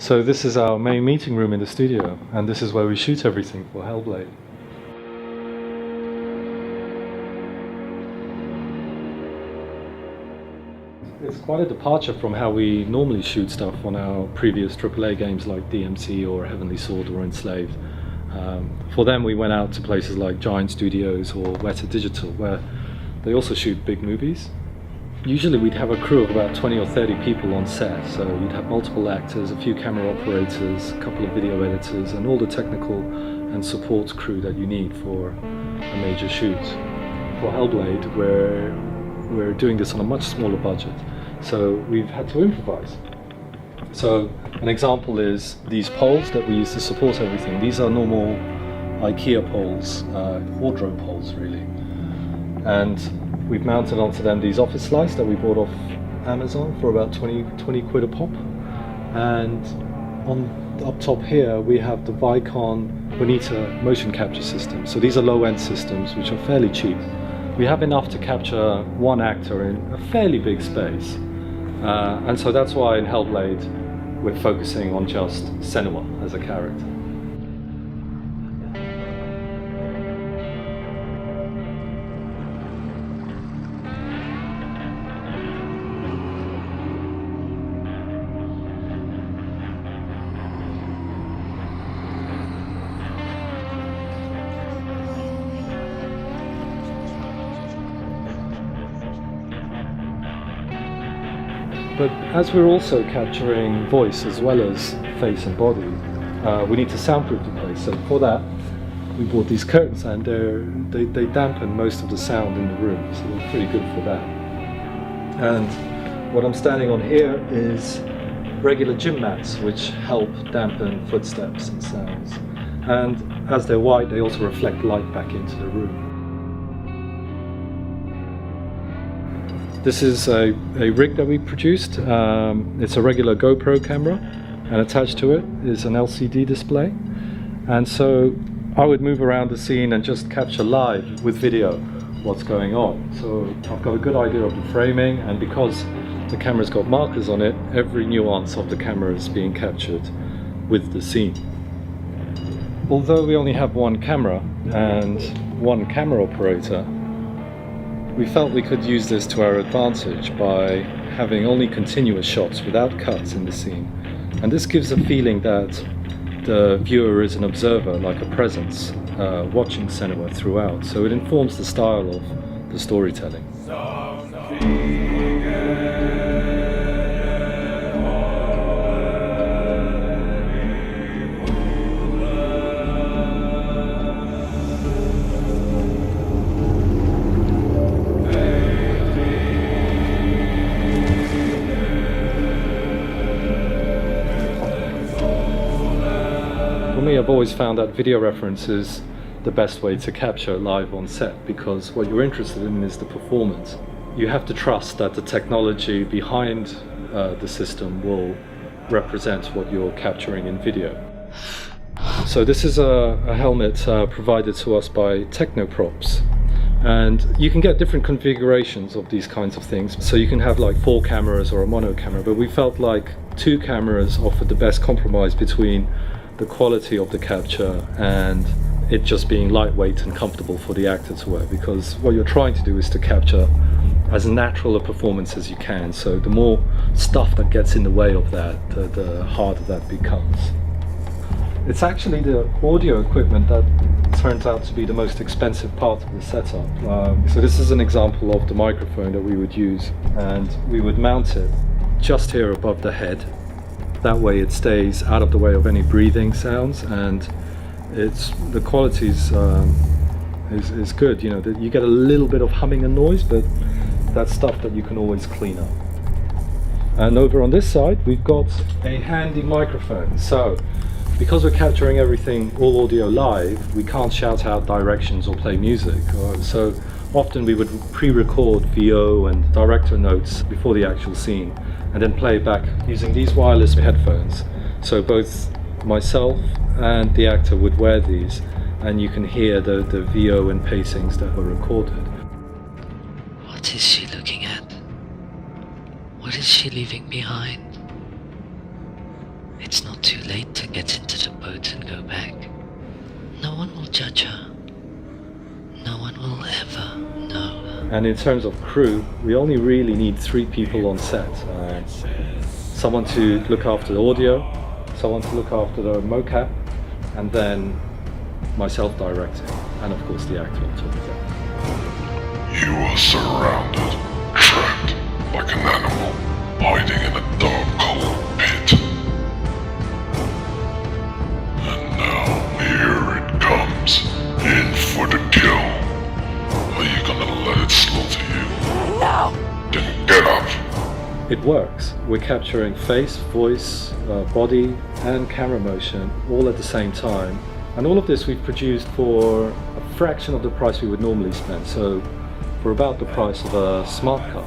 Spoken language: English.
So this is our main meeting room in the studio, and this is where we shoot everything for Hellblade. It's quite a departure from how we normally shoot stuff on our previous AAA games like DMC or Heavenly Sword or Enslaved. For them we went out to places like Giant Studios or Weta Digital, where they also shoot big movies. Usually we'd have a crew of about 20 or 30 people on set, so you'd have multiple actors, a few camera operators, a couple of video editors, and all the technical and support crew that you need for a major shoot. For Hellblade, we're doing this on a much smaller budget, so we've had to improvise. So an example is these poles that we use to support everything. These are normal IKEA poles, wardrobe poles really, and we've mounted onto them these office lights that we bought off Amazon for about 20 quid a pop. And up top here we have the Vicon Bonita motion capture system. So these are low-end systems which are fairly cheap. We have enough to capture one actor in a fairly big space. And so that's why in Hellblade we're focusing on just Senua as a character. But as we're also capturing voice as well as face and body, we need to soundproof the place. So for that, we bought these curtains, and they dampen most of the sound in the room, so they're pretty good for that. And what I'm standing on here is regular gym mats, which help dampen footsteps and sounds. And as they're white, they also reflect light back into the room. This is a rig that we produced. It's a regular GoPro camera, and attached to it is an LCD display. And so I would move around the scene and just capture live with video what's going on. So I've got a good idea of the framing, and because the camera's got markers on it, every nuance of the camera is being captured with the scene. Although we only have one camera and one camera operator, we felt we could use this to our advantage by having only continuous shots without cuts in the scene. And this gives a feeling that the viewer is an observer, like a presence, watching Senua throughout. So it informs the style of the storytelling. For me, I've always found that video reference is the best way to capture live on set, because what you're interested in is the performance. You have to trust that the technology behind the system will represent what you're capturing in video. So this is a helmet provided to us by Technoprops. And you can get different configurations of these kinds of things. So you can have like 4 cameras or a mono camera, but we felt like 2 cameras offered the best compromise between the quality of the capture and it just being lightweight and comfortable for the actor to wear, because what you're trying to do is to capture as natural a performance as you can. So the more stuff that gets in the way of that, the harder that becomes. It's actually the audio equipment that turns out to be the most expensive part of the setup. So this is an example of the microphone that we would use, and we would mount it just here above the head. That way it stays out of the way of any breathing sounds, and the quality is good. You know, you get a little bit of humming and noise, but that's stuff that you can always clean up. And over on this side we've got a handy microphone. So because we're capturing everything all audio live, we can't shout out directions or play music. So often we would pre-record VO and director notes before the actual scene, and then play it back using these wireless headphones. So both myself and the actor would wear these, and you can hear the VO and pacings that were recorded. What is she looking at? What is she leaving behind? It's not too late to get into the boat and go back. No one will judge her. No one will ever know. And in terms of crew, we only really need 3 people on set. Someone to look after the audio, someone to look after the mocap, and then myself directing, and of course the actor on top of that. You are surrounded, trapped like an animal, hiding in a dark, cold pit. And now here it comes, in for the kill. Are you gonna let it slaughter you? No! Then get up! It works. We're capturing face, voice, body, and camera motion all at the same time. And all of this we've produced for a fraction of the price we would normally spend. So for about the price of a smart car.